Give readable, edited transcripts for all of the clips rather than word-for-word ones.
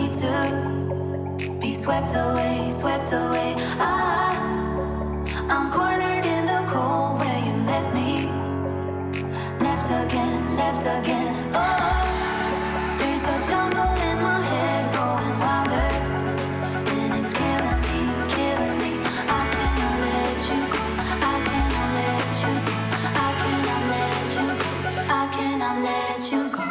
me to be swept away, swept away. I'm cornered in the cold where you left me. Left again, left again. Oh, there's a jungle in my head growing wilder, and it's killing me, killing me. I cannot let you go. I cannot let you go. I cannot let you go. I cannot let you go.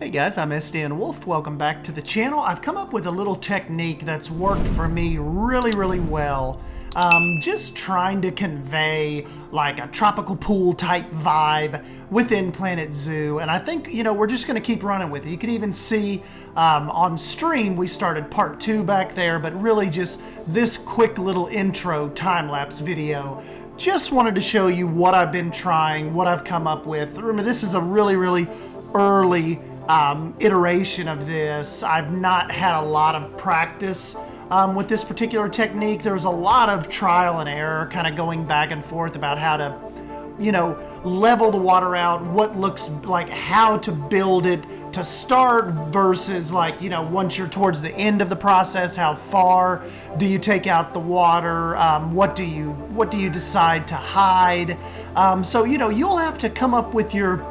Hey guys, I'm SDN Wolf. Welcome back to the channel. I've come up with a little technique that's worked for me really well. Just trying to convey like a tropical pool type vibe within Planet Zoo. And I think, you know, we're just going to keep running with it. You can even see on stream we started part 2 back there, but really just this quick little intro time-lapse video. Just wanted to show you what I've been trying, what I've come up with. Remember, this is a really early iteration of this. I've not had a lot of practice with this particular technique. There was a lot of trial and error, kind of going back and forth about how to, you know, level the water out, what looks like, how to build it to start versus, like, you know, once you're towards the end of the process, how far do you take out the water, what do you decide to hide. So, you know, you'll have to come up with your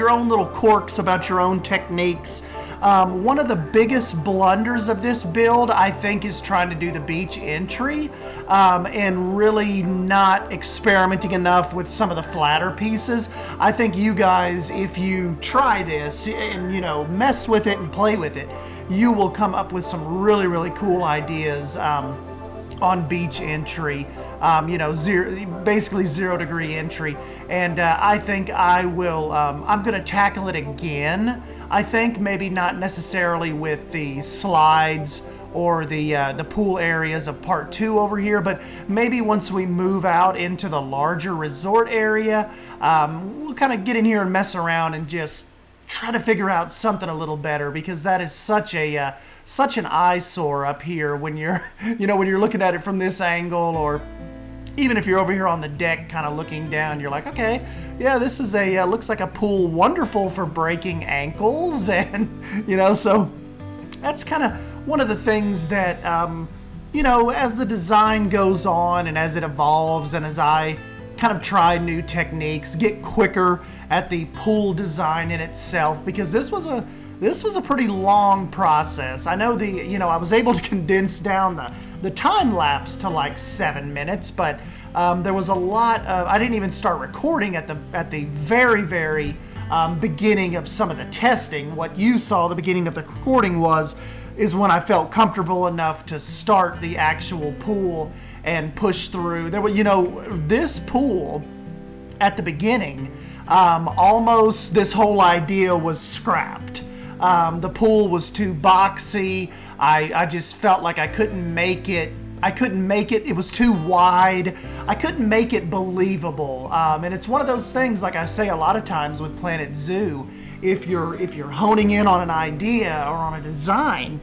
own little quirks about your own techniques. One of the biggest blunders of this build, I think, is trying to do the beach entry and really not experimenting enough with some of the flatter pieces. I think you guys, if you try this and, you know, mess with it and play with it, you will come up with some really cool ideas on beach entry. You know, basically 0 degree entry. And I think I will, I'm going to tackle it again. I think maybe not necessarily with the slides or the pool areas of part 2 over here, but maybe once we move out into the larger resort area, we'll kind of get in here and mess around and just try to figure out something a little better, because that is such an eyesore up here when you're, you know, when you're looking at it from this angle, or even if you're over here on the deck kind of looking down, you're like, okay, yeah, this is looks like a pool wonderful for breaking ankles. And, you know, so that's kind of one of the things that, you know, as the design goes on and as it evolves and as I kind of try new techniques, get quicker at the pool design in itself, because this was a pretty long process. I know I was able to condense down the time lapse to like 7 minutes, but there was a lot of, I didn't even start recording at the very beginning of some of the testing. What you saw the beginning of the recording is when I felt comfortable enough to start the actual pool and push through. There were, you know, this pool at the beginning, almost this whole idea was scrapped. The pool was too boxy. I just felt like I couldn't make it. It was too wide. I couldn't make it believable. And it's one of those things, like I say a lot of times with Planet Zoo, if you're honing in on an idea or on a design,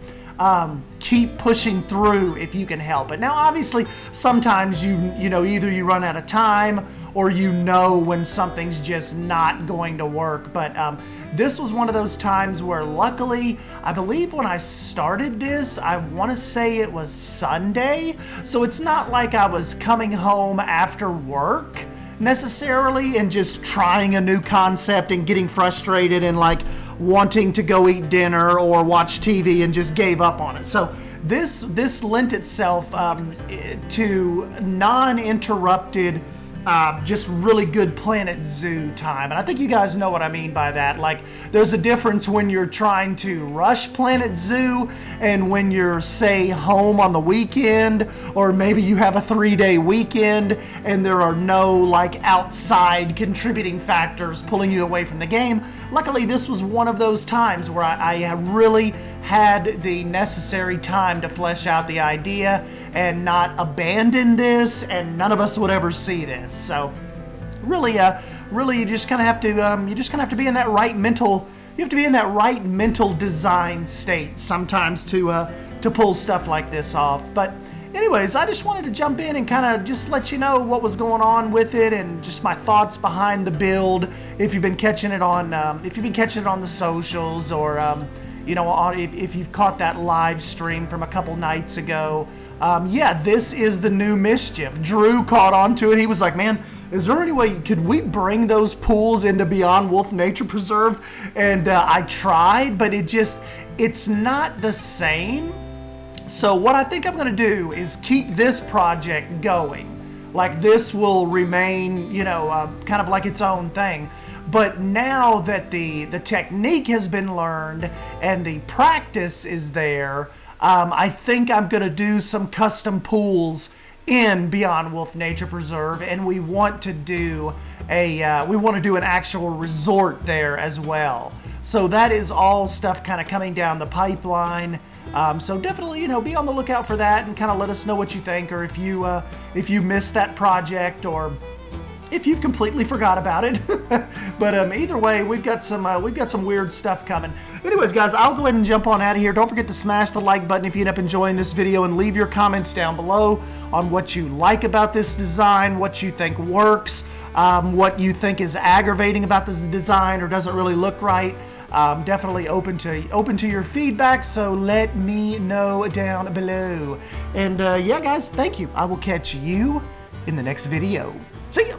keep pushing through if you can help it. Now, obviously, sometimes you know, either you run out of time or you know when something's just not going to work. But this was one of those times where, luckily, I believe when I started this, I want to say it was Sunday. So it's not like I was coming home after work necessarily and just trying a new concept and getting frustrated and like wanting to go eat dinner or watch TV and just gave up on it. So this lent itself to non-interrupted, just really good Planet Zoo time. And I think you guys know what I mean by that. Like, there's a difference when you're trying to rush Planet Zoo and when you're, say, home on the weekend, or maybe you have a 3-day weekend and there are no like outside contributing factors pulling you away from the game. Luckily, this was one of those times where I really had the necessary time to flesh out the idea and not abandon this, and none of us would ever see this. So really you just kind of have to be in that right mental, you have to be in that right mental design state sometimes to pull stuff like this off. But anyways, I just wanted to jump in and kind of just let you know what was going on with it and just my thoughts behind the build. If you've been catching it on the socials, or you know, if you've caught that live stream from a couple nights ago. Yeah, this is the new mischief. Drew caught on to it. He was like, man, is there any way, could we bring those pools into Beyond Wolf Nature Preserve? And I tried, but it's not the same. So what I think I'm gonna do is keep this project going. Like, this will remain, you know, kind of like its own thing. But now that the technique has been learned and the practice is there, I think I'm gonna do some custom pools in Beyond Wolf Nature Preserve, and we want to do an actual resort there as well. So that is all stuff kind of coming down the pipeline. So definitely, be on the lookout for that and kind of let us know what you think, or if you missed that project, or if you've completely forgot about it. But either way, we've got some weird stuff coming. Anyways, guys, I'll go ahead and jump on out of here. Don't forget to smash the like button if you end up enjoying this video, and leave your comments down below on what you like about this design, what you think works, what you think is aggravating about this design or doesn't really look right. Definitely open to your feedback, so let me know down below. And yeah, guys, thank you. I will catch you in the next video. See ya!